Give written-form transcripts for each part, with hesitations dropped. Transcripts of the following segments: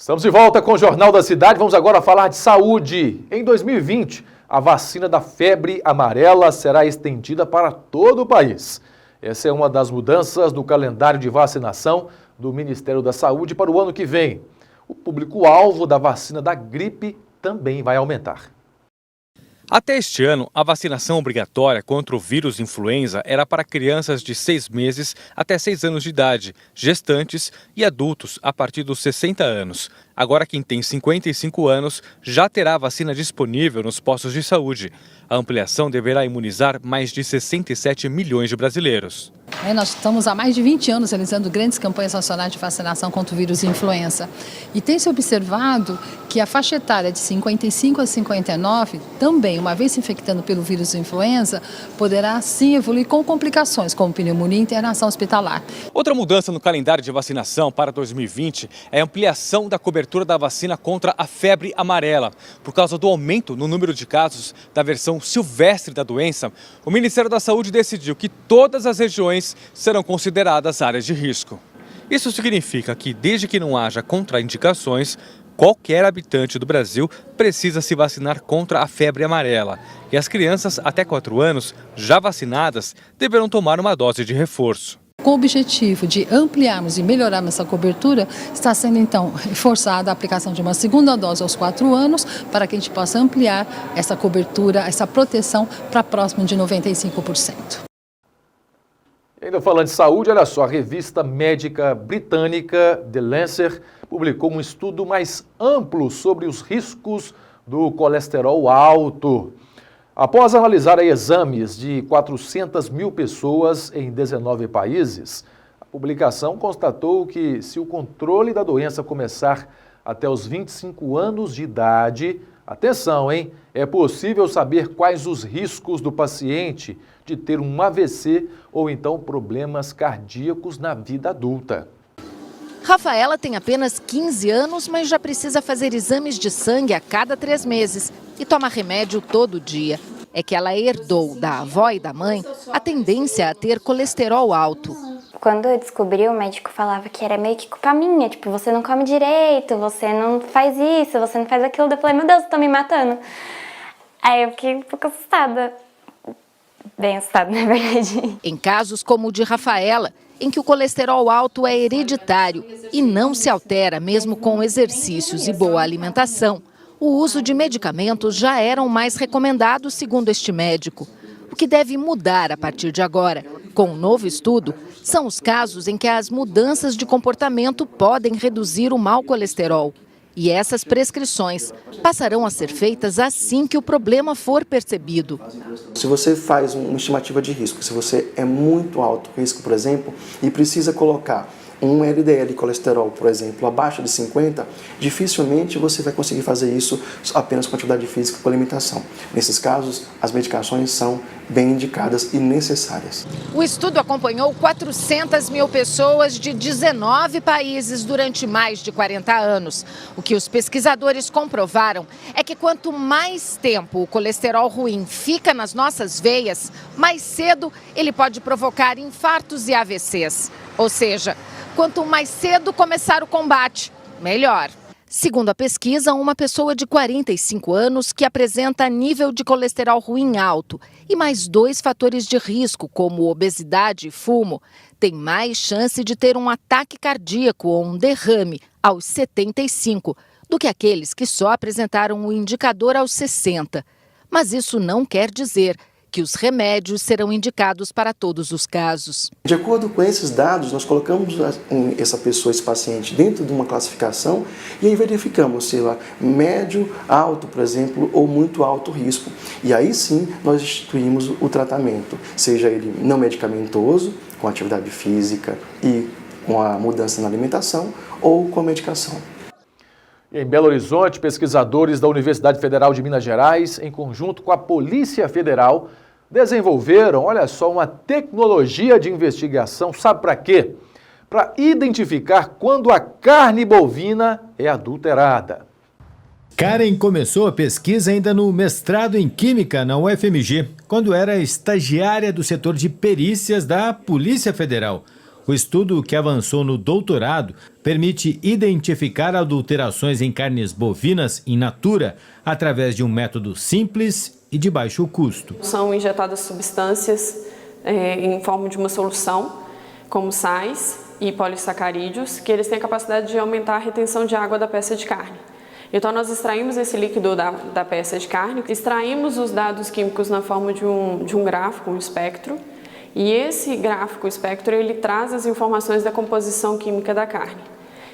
Estamos de volta com o Jornal da Cidade. Vamos agora falar de saúde. Em 2020, a vacina da febre amarela será estendida para todo o país. Essa é uma das mudanças no calendário de vacinação do Ministério da Saúde para o ano que vem. O público-alvo da vacina da gripe também vai aumentar. Até este ano, a vacinação obrigatória contra o vírus influenza era para crianças de 6 meses até 6 anos de idade, gestantes e adultos a partir dos 60 anos. Agora, quem tem 55 anos já terá a vacina disponível nos postos de saúde. A ampliação deverá imunizar mais de 67 milhões de brasileiros. Nós estamos há mais de 20 anos realizando grandes campanhas nacionais de vacinação contra o vírus influenza. E tem se observado que a faixa etária de 55 a 59 também, uma vez se infectando pelo vírus influenza, poderá sim evoluir com complicações, como pneumonia e internação hospitalar. Outra mudança no calendário de vacinação para 2020 é a ampliação da cobertura da vacina contra a febre amarela. Por causa do aumento no número de casos da versão silvestre da doença, o Ministério da Saúde decidiu que todas as regiões serão consideradas áreas de risco. Isso significa que, desde que não haja contraindicações, qualquer habitante do Brasil precisa se vacinar contra a febre amarela. E as crianças até 4 anos, já vacinadas, deverão tomar uma dose de reforço. Com o objetivo de ampliarmos e melhorarmos essa cobertura, está sendo então reforçada a aplicação de uma segunda dose aos 4 anos, para que a gente possa ampliar essa cobertura, essa proteção para próximo de 95%. Ainda falando de saúde, olha só, a revista médica britânica The Lancet publicou um estudo mais amplo sobre os riscos do colesterol alto. Após analisar exames de 400 mil pessoas em 19 países, a publicação constatou que se o controle da doença começar até os 25 anos de idade, atenção, hein? É possível saber quais os riscos do paciente de ter um AVC ou então problemas cardíacos na vida adulta. Rafaela tem apenas 15 anos, mas já precisa fazer exames de sangue a cada 3 meses e toma remédio todo dia. É que ela herdou da avó e da mãe a tendência a ter colesterol alto. Quando eu descobri, o médico falava que era meio que culpa minha, tipo, você não come direito, você não faz isso, você não faz aquilo. Eu falei, meu Deus, estão me matando. Aí eu fiquei um pouco assustada, bem assustada, na verdade. Em casos como o de Rafaela, em que o colesterol alto é hereditário e não se altera mesmo com exercícios e boa alimentação, o uso de medicamentos já eram mais recomendados, segundo este médico. O que deve mudar a partir de agora, com um novo estudo, são os casos em que as mudanças de comportamento podem reduzir o mau colesterol. E essas prescrições passarão a ser feitas assim que o problema for percebido. Se você faz uma estimativa de risco, se você é muito alto risco, por exemplo, e precisa colocar um LDL colesterol, por exemplo, abaixo de 50, dificilmente você vai conseguir fazer isso apenas com atividade física e com alimentação. Nesses casos, as medicações são bem indicadas e necessárias. O estudo acompanhou 400 mil pessoas de 19 países durante mais de 40 anos. O que os pesquisadores comprovaram é que quanto mais tempo o colesterol ruim fica nas nossas veias, mais cedo ele pode provocar infartos e AVCs. Ou seja, quanto mais cedo começar o combate, melhor. Segundo a pesquisa, uma pessoa de 45 anos que apresenta nível de colesterol ruim alto e mais 2 fatores de risco, como obesidade e fumo, tem mais chance de ter um ataque cardíaco ou um derrame aos 75 do que aqueles que só apresentaram o indicador aos 60. Mas isso não quer dizer que os remédios serão indicados para todos os casos. De acordo com esses dados, nós colocamos essa pessoa, esse paciente, dentro de uma classificação e aí verificamos se ela médio, alto, por exemplo, ou muito alto risco. E aí sim nós instituímos o tratamento, seja ele não medicamentoso, com atividade física e com a mudança na alimentação, ou com a medicação. Em Belo Horizonte, pesquisadores da Universidade Federal de Minas Gerais, em conjunto com a Polícia Federal, desenvolveram, olha só, uma tecnologia de investigação, sabe para quê? Para identificar quando a carne bovina é adulterada. Karen começou a pesquisa ainda no mestrado em Química na UFMG, quando era estagiária do setor de perícias da Polícia Federal. O estudo, que avançou no doutorado, permite identificar adulterações em carnes bovinas in natura através de um método simples e de baixo custo. São injetadas substâncias em forma de uma solução, como sais e polissacarídeos, que eles têm a capacidade de aumentar a retenção de água da peça de carne. Então nós extraímos esse líquido da peça de carne, extraímos os dados químicos na forma de um gráfico, um espectro, e esse gráfico, o espectro, ele traz as informações da composição química da carne.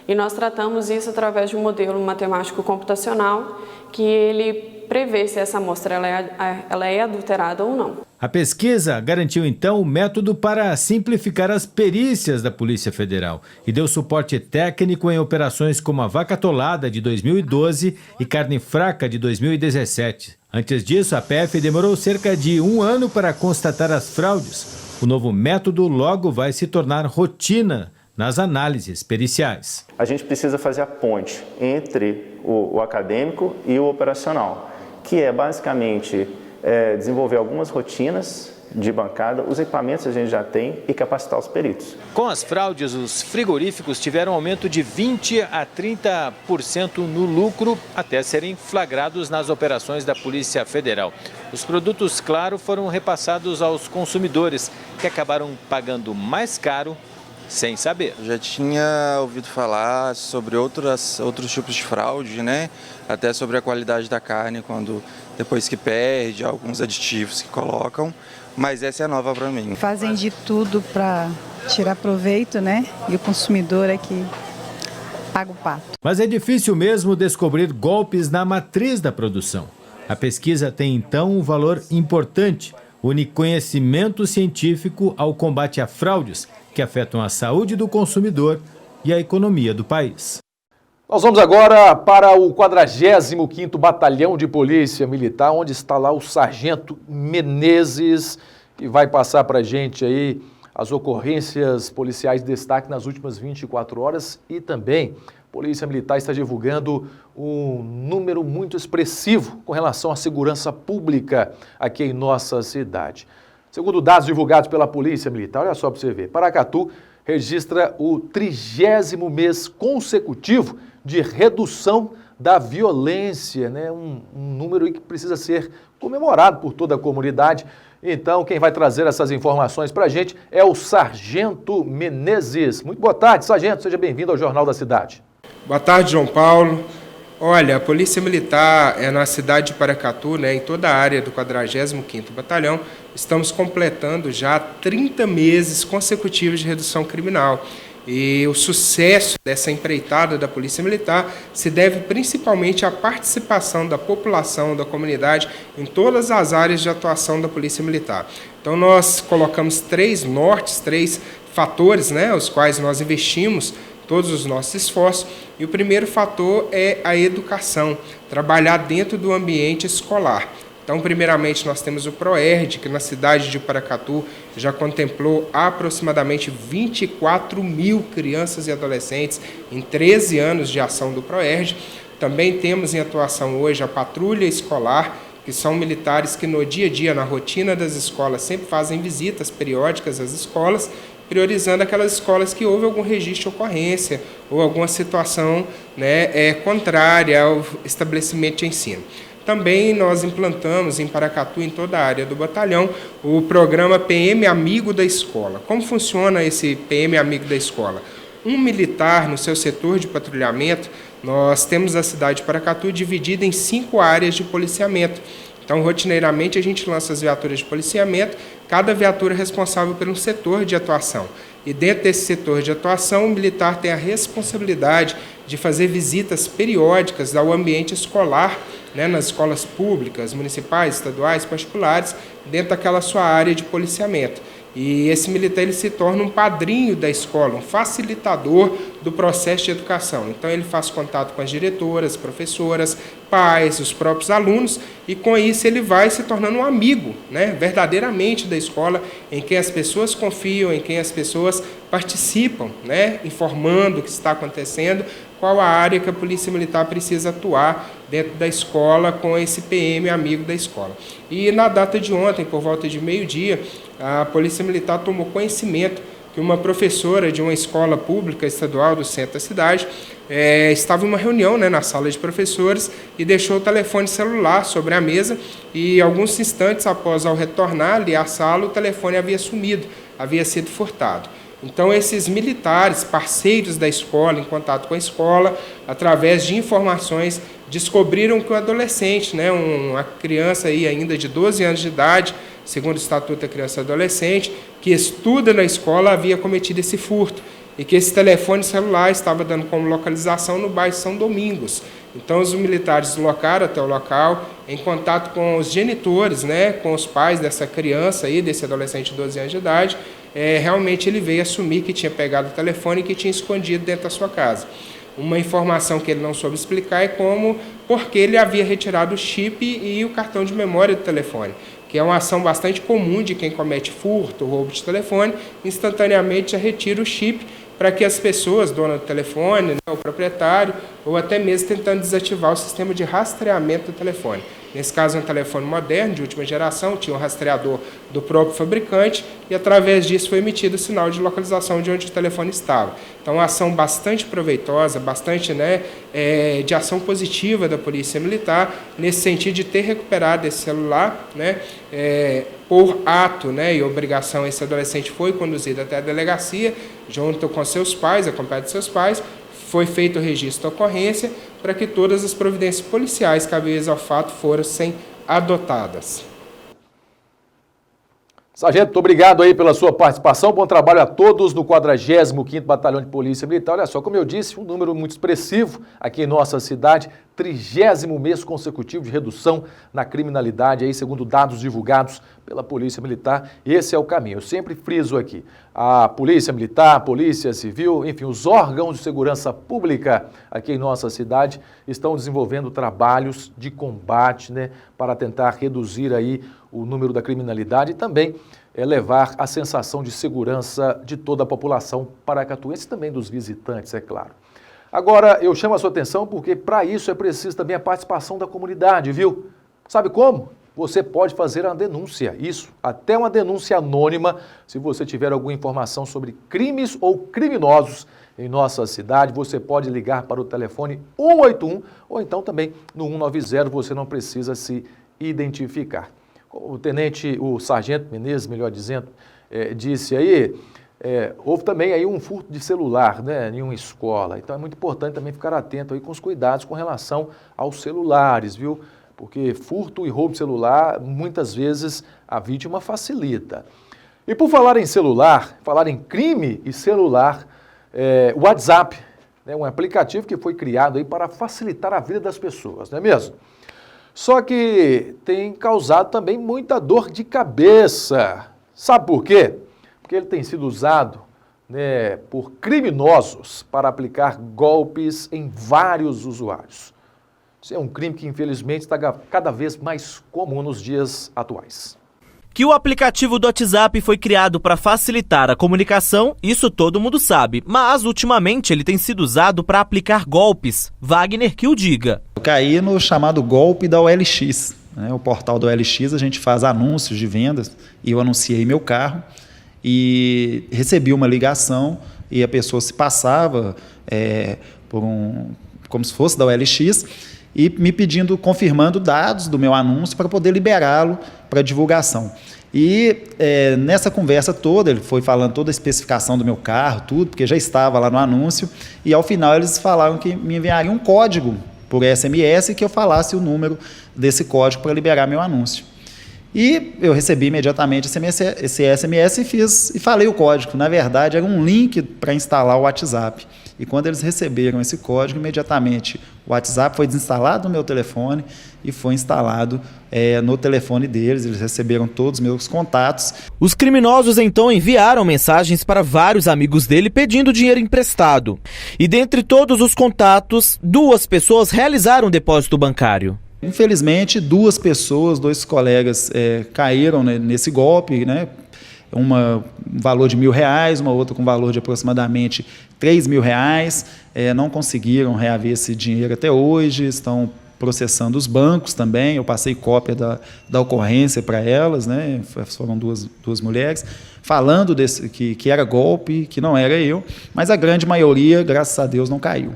E nós tratamos isso através de um modelo matemático computacional que ele prevê se essa amostra ela é adulterada ou não. A pesquisa garantiu então o método para simplificar as perícias da Polícia Federal e deu suporte técnico em operações como a vaca atolada de 2012 e carne fraca de 2017. Antes disso, a PF demorou cerca de 1 ano para constatar as fraudes. O novo método logo vai se tornar rotina nas análises periciais. A gente precisa fazer a ponte entre o acadêmico e o operacional, que é basicamente desenvolver algumas rotinas de bancada, os equipamentos a gente já tem e capacitar os peritos. Com as fraudes, os frigoríficos tiveram aumento de 20% a 30% no lucro até serem flagrados nas operações da Polícia Federal. Os produtos, claro, foram repassados aos consumidores, que acabaram pagando mais caro sem saber. Eu já tinha ouvido falar sobre outros tipos de fraude, né? Até sobre a qualidade da carne, depois que perde, alguns aditivos que colocam, mas essa é nova para mim. Fazem de tudo para tirar proveito, né? E o consumidor é que paga o pato. Mas é difícil mesmo descobrir golpes na matriz da produção. A pesquisa tem então um valor importante: une conhecimento científico ao combate a fraudes que afetam a saúde do consumidor e a economia do país. Nós vamos agora para o 45º Batalhão de Polícia Militar, onde está lá o Sargento Menezes, que vai passar para a gente aí as ocorrências policiais de destaque nas últimas 24 horas e também a Polícia Militar está divulgando um número muito expressivo com relação à segurança pública aqui em nossa cidade. Segundo dados divulgados pela Polícia Militar, olha só para você ver, Paracatu registra o 30º mês consecutivo de redução da violência, né? Um número que precisa ser comemorado por toda a comunidade. Então, quem vai trazer essas informações para a gente é o Sargento Menezes. Muito boa tarde, Sargento, seja bem-vindo ao Jornal da Cidade. Boa tarde, João Paulo. Olha, a Polícia Militar na cidade de Paracatu, né, em toda a área do 45º Batalhão, estamos completando já 30 meses consecutivos de redução criminal. E o sucesso dessa empreitada da Polícia Militar se deve principalmente à participação da população, da comunidade, em todas as áreas de atuação da Polícia Militar. Então nós colocamos 3 nortes, 3 fatores, né, os quais nós investimos todos os nossos esforços. E o primeiro fator é a educação, trabalhar dentro do ambiente escolar. Então, primeiramente, nós temos o PROERD, que na cidade de Paracatu já contemplou aproximadamente 24 mil crianças e adolescentes em 13 anos de ação do PROERD. Também temos em atuação hoje a Patrulha Escolar, que são militares que no dia a dia, na rotina das escolas, sempre fazem visitas periódicas às escolas, priorizando aquelas escolas que houve algum registro de ocorrência ou alguma situação, né, contrária ao estabelecimento de ensino. Também nós implantamos em Paracatu, em toda a área do batalhão, o programa PM Amigo da Escola. Como funciona esse PM Amigo da Escola? Um militar no seu setor de patrulhamento, nós temos a cidade de Paracatu dividida em 5 áreas de policiamento. Então, rotineiramente, a gente lança as viaturas de policiamento, cada viatura é responsável por um setor de atuação. E dentro desse setor de atuação, o militar tem a responsabilidade de fazer visitas periódicas ao ambiente escolar, né, nas escolas públicas, municipais, estaduais, particulares, dentro daquela sua área de policiamento. E esse militar ele se torna um padrinho da escola, um facilitador do processo de educação. Então ele faz contato com as diretoras, professoras, pais, os próprios alunos, e com isso ele vai se tornando um amigo, né, verdadeiramente da escola, em quem as pessoas confiam, em quem as pessoas participam, né, informando o que está acontecendo, qual a área que a Polícia Militar precisa atuar dentro da escola com esse PM Amigo da Escola. E na data de ontem, por volta de meio-dia, a Polícia Militar tomou conhecimento que uma professora de uma escola pública estadual do centro da cidade estava em uma reunião, né, na sala de professores e deixou o telefone celular sobre a mesa e alguns instantes após ao retornar ali à sala, o telefone havia sumido, havia sido furtado. Então, esses militares, parceiros da escola, em contato com a escola, através de informações, descobriram que o adolescente, né, uma criança aí ainda de 12 anos de idade, segundo o Estatuto da Criança e Adolescente, que estuda na escola, havia cometido esse furto e que esse telefone celular estava dando como localização no bairro São Domingos. Então, os militares deslocaram até o local, em contato com os genitores, né, com os pais dessa criança, aí, desse adolescente de 12 anos de idade, realmente ele veio assumir que tinha pegado o telefone e que tinha escondido dentro da sua casa. Uma informação que ele não soube explicar é porque ele havia retirado o chip e o cartão de memória do telefone, que é uma ação bastante comum de quem comete furto ou roubo de telefone, instantaneamente já retira o chip para que as pessoas, dona do telefone, né, o proprietário, ou até mesmo tentando desativar o sistema de rastreamento do telefone. Nesse caso, é um telefone moderno, de última geração, tinha um rastreador do próprio fabricante e, através disso, foi emitido o sinal de localização de onde o telefone estava. Então, uma ação bastante proveitosa, bastante, né, de ação positiva da Polícia Militar, nesse sentido de ter recuperado esse celular, né, por ato, né, e obrigação. Esse adolescente foi conduzido até a delegacia, junto com seus pais, acompanhado de seus pais, foi feito o registro da ocorrência para que todas as providências policiais cabíveis ao fato fossem adotadas. Sargento, muito obrigado aí pela sua participação. Bom trabalho a todos no 45º Batalhão de Polícia Militar. Olha só, como eu disse, um número muito expressivo aqui em nossa cidade, 30º mês consecutivo de redução na criminalidade, aí, segundo dados divulgados pela Polícia Militar. Esse é o caminho. Eu sempre friso aqui. A Polícia Militar, a Polícia Civil, enfim, os órgãos de segurança pública aqui em nossa cidade estão desenvolvendo trabalhos de combate, né, para tentar reduzir aí o número da criminalidade e também levar a sensação de segurança de toda a população paracatuense e também dos visitantes, é claro. Agora, eu chamo a sua atenção porque para isso é preciso também a participação da comunidade, viu? Sabe como? Você pode fazer uma denúncia, isso, até uma denúncia anônima, se você tiver alguma informação sobre crimes ou criminosos em nossa cidade, você pode ligar para o telefone 181 ou então também no 190, você não precisa se identificar. O sargento Menezes, melhor dizendo, disse aí, houve também aí um furto de celular, né, em uma escola, então é muito importante também ficar atento aí com os cuidados com relação aos celulares, viu? Porque furto e roubo de celular, muitas vezes a vítima facilita. E por falar em celular, falar em crime e celular, o WhatsApp, né, um aplicativo que foi criado aí para facilitar a vida das pessoas, não é mesmo? Só que tem causado também muita dor de cabeça. Sabe por quê? Porque ele tem sido usado, né, por criminosos para aplicar golpes em vários usuários. Isso é um crime que, infelizmente, está cada vez mais comum nos dias atuais. Que o aplicativo do WhatsApp foi criado para facilitar a comunicação, isso todo mundo sabe. Mas, ultimamente, ele tem sido usado para aplicar golpes. Wagner que o diga. Eu caí no chamado golpe da OLX. Né? O portal da OLX, a gente faz anúncios de vendas e eu anunciei meu carro e recebi uma ligação e a pessoa se passava como se fosse da OLX e me pedindo, confirmando dados do meu anúncio para poder liberá-lo para divulgação. E nessa conversa toda, ele foi falando toda a especificação do meu carro, tudo, porque já estava lá no anúncio, e ao final eles falaram que me enviariam um código por SMS e que eu falasse o número desse código para liberar meu anúncio. E eu recebi imediatamente esse SMS e falei o código. Na verdade, era um link para instalar o WhatsApp. E quando eles receberam esse código, imediatamente o WhatsApp foi desinstalado no meu telefone e foi instalado no telefone deles. Eles receberam todos os meus contatos. Os criminosos então enviaram mensagens para vários amigos dele pedindo dinheiro emprestado. E dentre todos os contatos, 2 pessoas realizaram um depósito bancário. Infelizmente, 2 pessoas, 2 colegas caíram nesse golpe, né? Um valor de R$1.000, uma outra com valor de aproximadamente R$3.000. Não conseguiram reaver esse dinheiro até hoje, estão processando os bancos também. Eu passei cópia da ocorrência para elas, né? Foram duas mulheres, falando que era golpe, que não era eu, mas a grande maioria, graças a Deus, não caiu.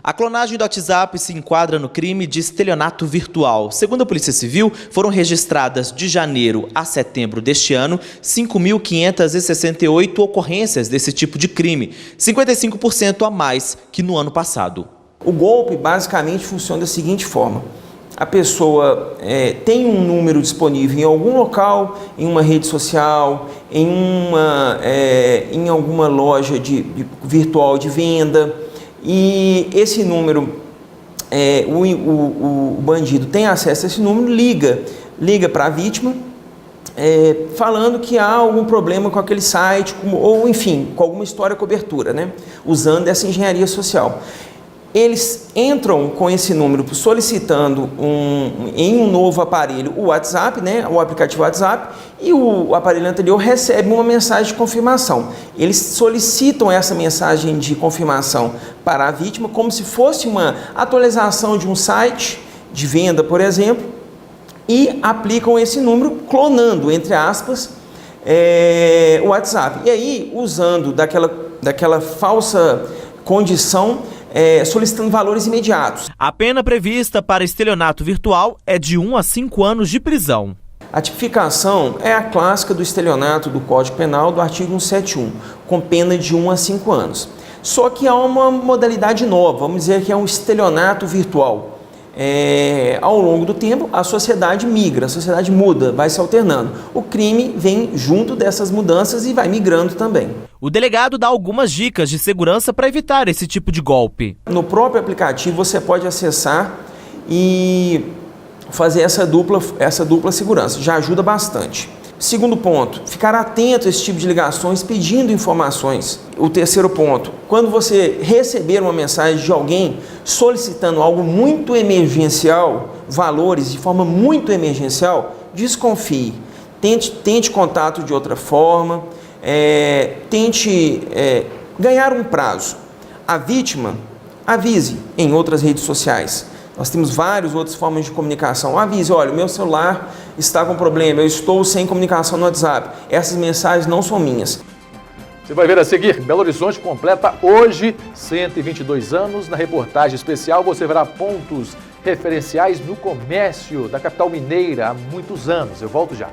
A clonagem do WhatsApp se enquadra no crime de estelionato virtual. Segundo a Polícia Civil, foram registradas de janeiro a setembro deste ano 5.568 ocorrências desse tipo de crime, 55% a mais que no ano passado. O golpe basicamente funciona da seguinte forma: a pessoa tem um número disponível em algum local, em uma rede social, em alguma loja virtual de venda, e esse número, o bandido tem acesso a esse número, liga para a vítima, falando que há algum problema com aquele site, ou enfim, com alguma história cobertura, né? Usando essa engenharia social. Eles entram com esse número solicitando em um novo aparelho o WhatsApp, né, o aplicativo WhatsApp, e o aparelho anterior recebe uma mensagem de confirmação. Eles solicitam essa mensagem de confirmação para a vítima como se fosse uma atualização de um site de venda, por exemplo, e aplicam esse número clonando, entre aspas, o WhatsApp. E aí, usando daquela falsa condição, solicitando valores imediatos. A pena prevista para estelionato virtual é de 1 a 5 anos de prisão. A tipificação é a clássica do estelionato do Código Penal do artigo 171, com pena de 1 a 5 anos. Só que há uma modalidade nova, vamos dizer que é um estelionato virtual. Ao longo do tempo, a sociedade migra, a sociedade muda, vai se alternando. O crime vem junto dessas mudanças e vai migrando também. O delegado dá algumas dicas de segurança para evitar esse tipo de golpe. No próprio aplicativo você pode acessar e fazer essa dupla segurança, já ajuda bastante. Segundo ponto, ficar atento a esse tipo de ligações pedindo informações. O terceiro ponto, quando você receber uma mensagem de alguém solicitando algo muito emergencial, valores de forma muito emergencial, desconfie. Tente contato de outra forma, tente ganhar um prazo. A vítima, avise em outras redes sociais. Nós temos várias outras formas de comunicação. Avise, olha, o meu celular está com problema, eu estou sem comunicação no WhatsApp. Essas mensagens não são minhas. Você vai ver a seguir, Belo Horizonte completa hoje 122 anos. Na reportagem especial você verá pontos referenciais no comércio da capital mineira há muitos anos. Eu volto já.